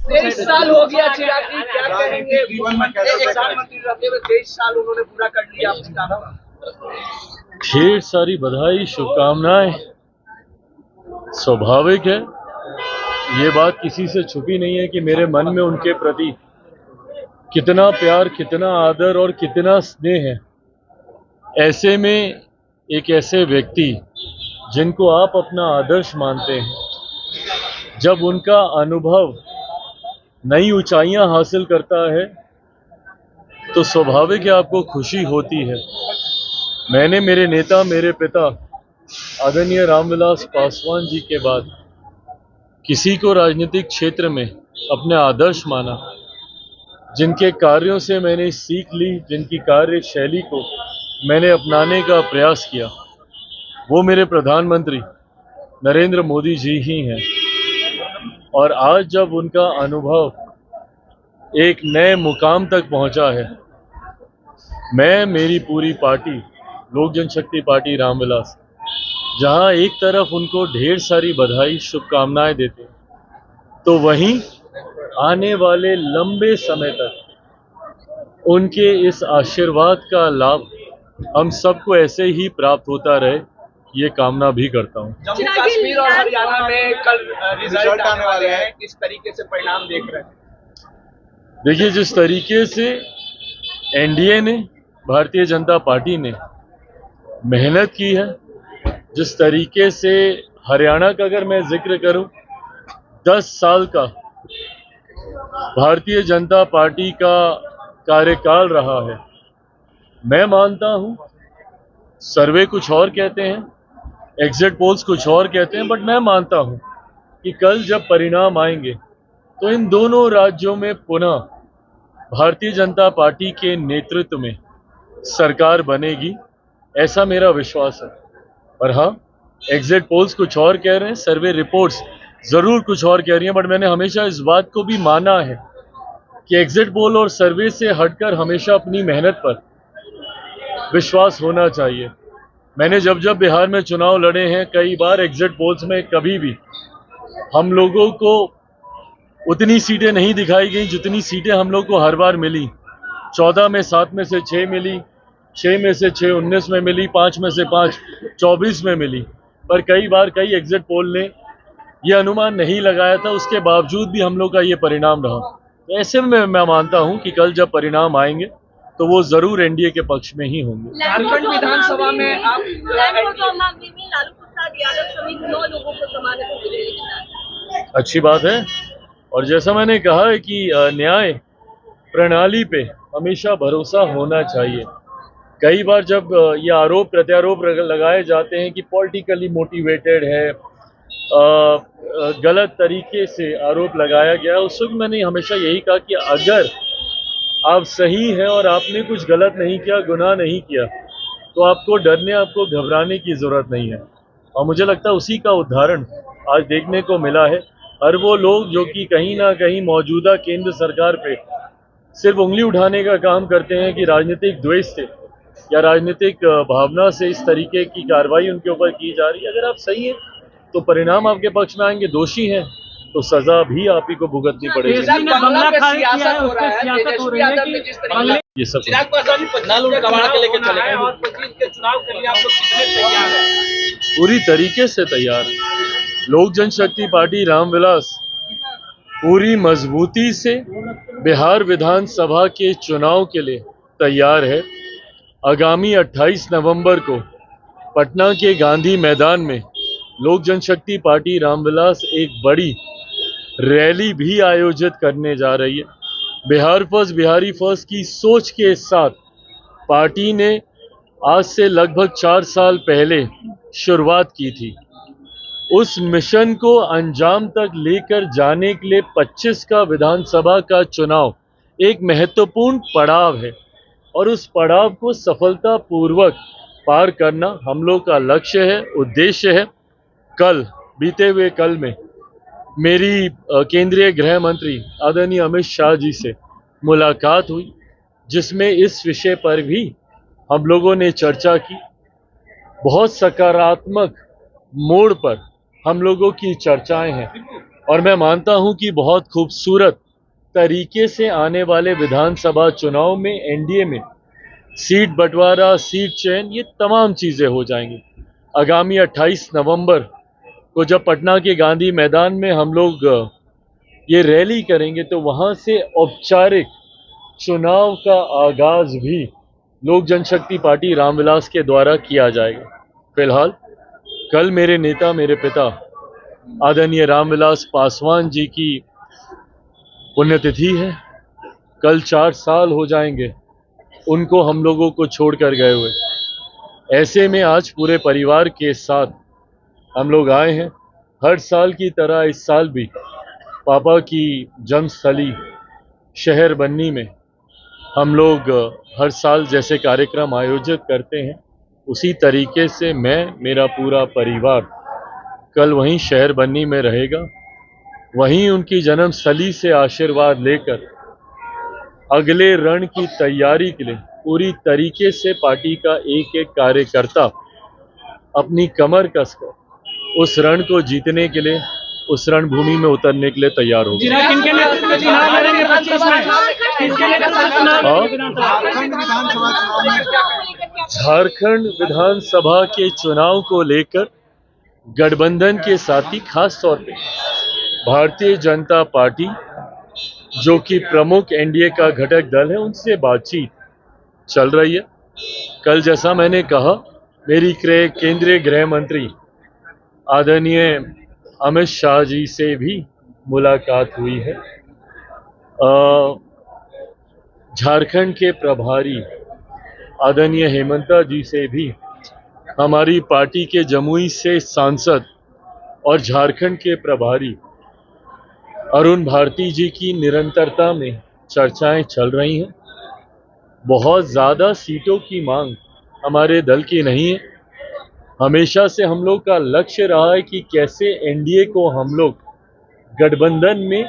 23 साल हो गया चिराग जी, क्या कहेंगे? प्रधानमंत्री रहते हुए 23 साल उन्होंने पूरा कर लिया अपने काम। ढेर सारी बधाई, शुभकामनाएं। स्वाभाविक है, ये बात किसी से छुपी नहीं है कि मेरे मन में उनके प्रति कितना प्यार, कितना आदर और कितना स्नेह है। ऐसे में एक ऐसे व्यक्ति जिनको आप अपना आदर्श मानते हैं, जब उनका अनुभव नई ऊंचाइयां हासिल करता है तो स्वाभाविक है आपको खुशी होती है। मैंने मेरे नेता, मेरे पिता आदरणीय रामविलास पासवान जी के बाद किसी को राजनीतिक क्षेत्र में अपने आदर्श माना, जिनके कार्यों से मैंने सीख ली, जिनकी कार्य शैली को मैंने अपनाने का प्रयास किया, वो मेरे प्रधानमंत्री नरेंद्र मोदी जी ही हैं। और आज जब उनका अनुभव एक नए मुकाम तक पहुंचा है, मैं, मेरी पूरी पार्टी लोक जनशक्ति पार्टी रामविलास, जहां एक तरफ उनको ढेर सारी बधाई, शुभकामनाएं देते हैं, तो वहीं आने वाले लंबे समय तक उनके इस आशीर्वाद का लाभ हम सबको ऐसे ही प्राप्त होता रहे, ये कामना भी करता हूं। जम्मू कश्मीर और हरियाणा में कल रिजल्ट आने वाले हैं, किस तरीके से परिणाम देख रहे हैं? देखिए, जिस तरीके से एनडीए ने, भारतीय जनता पार्टी ने मेहनत की है, जिस तरीके से हरियाणा का अगर मैं जिक्र करूं, 10 साल का भारतीय जनता पार्टी का कार्यकाल रहा है। मैं मानता हूं, सर्वे कुछ और कहते हैं, एग्जिट पोल्स कुछ और कहते हैं, बट मैं मानता हूं कि कल जब परिणाम आएंगे तो इन दोनों राज्यों में पुनः भारतीय जनता पार्टी के नेतृत्व में सरकार बनेगी, ऐसा मेरा विश्वास है। और हाँ, एग्जिट पोल्स कुछ और कह रहे हैं, सर्वे रिपोर्ट्स जरूर कुछ और कह रही हैं, बट मैंने हमेशा इस बात को भी माना है कि एग्जिट पोल और सर्वे से हटकर हमेशा अपनी मेहनत पर विश्वास होना चाहिए। मैंने जब जब बिहार में चुनाव लड़े हैं, कई बार एग्जिट पोल्स में कभी भी हम लोगों को उतनी सीटें नहीं दिखाई गई जितनी सीटें हम लोग को हर बार मिली। 14 में 7 में से 6 मिली, 6 में से 6 19 में मिली, 5 में से 5 24 में मिली। पर कई बार कई एग्जिट पोल ने ये अनुमान नहीं लगाया था, उसके बावजूद भी हम लोग का ये परिणाम रहा। तो ऐसे में मैं मानता हूं कि कल जब परिणाम आएंगे तो वो जरूर एनडीए के पक्ष में ही होंगे। झारखंड विधानसभा में आप अच्छी बात है, और जैसा मैंने कहा है कि न्याय प्रणाली पे हमेशा भरोसा होना चाहिए। कई बार जब ये आरोप प्रत्यारोप लगाए जाते हैं कि पॉलिटिकली मोटिवेटेड है, गलत तरीके से आरोप लगाया गया, उस वक्त मैंने हमेशा यही कहा कि अगर आप सही हैं और आपने कुछ गलत नहीं किया, गुनाह नहीं किया, तो आपको डरने, आपको घबराने की जरूरत नहीं है। और मुझे लगता है उसी का उदाहरण आज देखने को मिला है। हर वो लोग जो कि कहीं ना कहीं मौजूदा केंद्र सरकार पे सिर्फ उंगली उठाने का काम करते हैं कि राजनीतिक द्वेष से या राजनीतिक भावना से इस तरीके की कार्रवाई उनके ऊपर की जा रही है। अगर आप सही हैं तो परिणाम आपके पक्ष में आएंगे, दोषी हैं तो सजा भी आप ही को भुगतनी पड़ेगी। ये सब पूरी तरीके से तैयार है। लोक जनशक्ति पार्टी रामविलास पूरी मजबूती से बिहार विधानसभा के चुनाव के लिए तैयार है। आगामी 28 नवंबर को पटना के गांधी मैदान में लोक जनशक्ति पार्टी रामविलास एक बड़ी रैली भी आयोजित करने जा रही है। बिहार फर्स्ट, बिहारी फर्स्ट की सोच के साथ पार्टी ने आज से लगभग 4 साल पहले शुरुआत की थी। उस मिशन को अंजाम तक लेकर जाने के लिए 25 का विधानसभा का चुनाव एक महत्वपूर्ण पड़ाव है, और उस पड़ाव को सफलतापूर्वक पार करना हम लोग का लक्ष्य है, उद्देश्य है। बीते हुए कल में मेरी केंद्रीय गृह मंत्री आदरणीय अमित शाह जी से मुलाकात हुई, जिसमें इस विषय पर भी हम लोगों ने चर्चा की। बहुत सकारात्मक मोड़ पर हम लोगों की चर्चाएं हैं और मैं मानता हूं कि बहुत खूबसूरत तरीके से आने वाले विधानसभा चुनाव में एनडीए में सीट बंटवारा, सीट चयन, ये तमाम चीजें हो जाएंगी। आगामी 28 नवंबर को जब पटना के गांधी मैदान में हम लोग ये रैली करेंगे तो वहां से औपचारिक चुनाव का आगाज भी लोक जनशक्ति पार्टी रामविलास के द्वारा किया जाएगा। फिलहाल कल मेरे नेता, मेरे पिता आदरणीय रामविलास पासवान जी की पुण्यतिथि है। कल 4 साल हो जाएंगे उनको हम लोगों को छोड़कर गए हुए। ऐसे में आज पूरे परिवार के साथ हम लोग आए हैं। हर साल की तरह इस साल भी पापा की जन्मस्थली शहर बन्नी में हम लोग हर साल जैसे कार्यक्रम आयोजित करते हैं उसी तरीके से मैं, मेरा पूरा परिवार कल वहीं शहर बन्नी में रहेगा। वहीं उनकी जन्मस्थली से आशीर्वाद लेकर अगले रण की तैयारी के लिए पूरी तरीके से पार्टी का एक एक कार्यकर्ता अपनी कमर कसकर उस रण को जीतने के लिए, उस रणभूमि में उतरने के लिए तैयार होगा। झारखंड विधानसभा के चुनाव को लेकर गठबंधन के साथी, खास तौर पे भारतीय जनता पार्टी जो कि प्रमुख एनडीए का घटक दल है, उनसे बातचीत चल रही है। कल जैसा मैंने कहा, मेरी केंद्रीय गृह मंत्री आदरणीय अमित शाह जी से भी मुलाकात हुई है। झारखंड के प्रभारी आदरणीय हेमंता जी से भी, हमारी पार्टी के जमुई से सांसद और झारखंड के प्रभारी अरुण भारती जी की निरंतरता में चर्चाएं चल रही हैं। बहुत ज़्यादा सीटों की मांग हमारे दल की नहीं है। हमेशा से हम लोग का लक्ष्य रहा है कि कैसे एनडीए को हम लोग गठबंधन में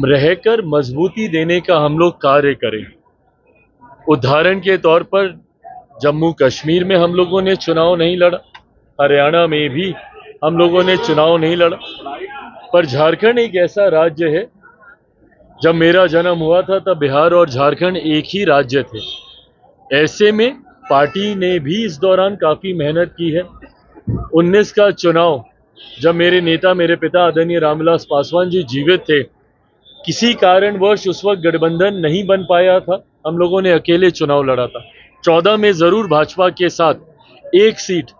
रहकर मजबूती देने का हम लोग कार्य करें। उदाहरण के तौर पर जम्मू कश्मीर में हम लोगों ने चुनाव नहीं लड़ा, हरियाणा में भी हम लोगों ने चुनाव नहीं लड़ा, पर झारखंड एक ऐसा राज्य है, जब मेरा जन्म हुआ था तब बिहार और झारखंड एक ही राज्य थे। ऐसे में पार्टी ने भी इस दौरान काफ़ी मेहनत की है। 19 का चुनाव जब मेरे नेता, मेरे पिता आदरणीय रामविलास पासवान जी जीवित थे, किसी कारणवश उस वक्त गठबंधन नहीं बन पाया था, हम लोगों ने अकेले चुनाव लड़ा था। 14 में ज़रूर भाजपा के साथ एक सीट,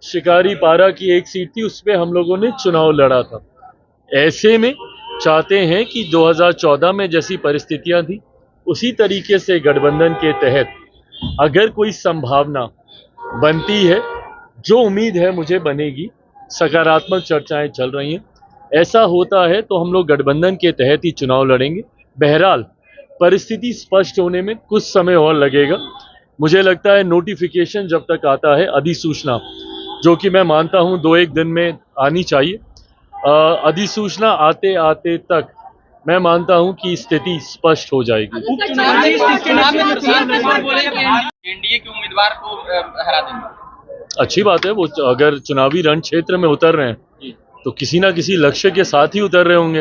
शिकारी पारा की एक सीट थी, उस पर हम लोगों ने चुनाव लड़ा था। ऐसे में चाहते हैं कि 2014 में जैसी परिस्थितियां थी उसी तरीके से गठबंधन के तहत अगर कोई संभावना बनती है, जो उम्मीद है मुझे बनेगी, सकारात्मक चर्चाएं चल रही हैं, ऐसा होता है तो हम लोग गठबंधन के तहत ही चुनाव लड़ेंगे। बहरहाल परिस्थिति स्पष्ट होने में कुछ समय और लगेगा। मुझे लगता है नोटिफिकेशन जब तक आता है, अधिसूचना, जो कि मैं मानता हूं 2-1 दिन में आनी चाहिए, अधिसूचना आते आते तक मैं मानता हूं कि स्थिति स्पष्ट हो जाएगी। एनडीए के उम्मीदवार को हरा देंगे। अच्छी बात है, वो अगर चुनावी रण क्षेत्र में उतर रहे हैं तो किसी ना किसी लक्ष्य के साथ ही उतर रहे होंगे,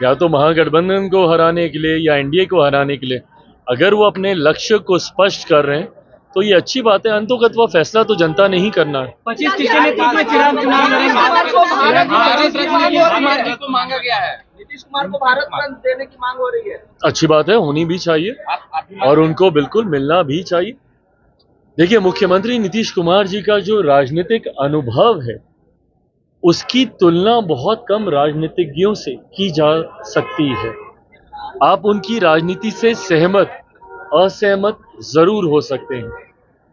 या तो महागठबंधन को हराने के लिए या एनडीए को हराने के लिए। अगर वो अपने लक्ष्य को स्पष्ट कर रहे हैं तो ये अच्छी बात है। अंतोगत्वा फैसला तो जनता ने ही करना है। 25 के नेतृत्व में चुनाव को मांगा गया है। नीतीश कुमार को भारत रत्न देने की मांग हो रही है। अच्छी बात है, होनी भी चाहिए और उनको बिल्कुल मिलना भी चाहिए। देखिए, मुख्यमंत्री नीतीश कुमार जी का जो राजनीतिक अनुभव है उसकी तुलना बहुत कम राजनीतिज्ञों से की जा सकती है। आप उनकी राजनीति से सहमत, असहमत जरूर हो सकते हैं,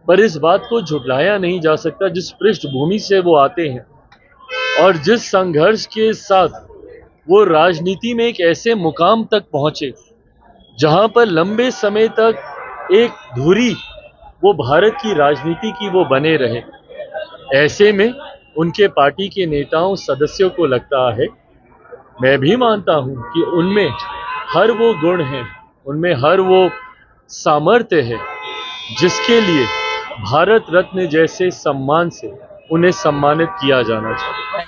पर इस बात को झुटलाया नहीं जा सकता जिस पृष्ठभूमि से वो आते हैं और जिस संघर्ष के साथ वो राजनीति में एक ऐसे मुकाम तक पहुंचे जहां पर लंबे समय तक एक धुरी वो भारत की राजनीति की वो बने रहे। ऐसे में उनके पार्टी के नेताओं, सदस्यों को लगता है, मैं भी मानता हूं कि उनमें हर वो गुण है, उनमें हर वो सामर्थ्य है जिसके लिए भारत रत्न जैसे सम्मान से उन्हें सम्मानित किया जाना चाहिए।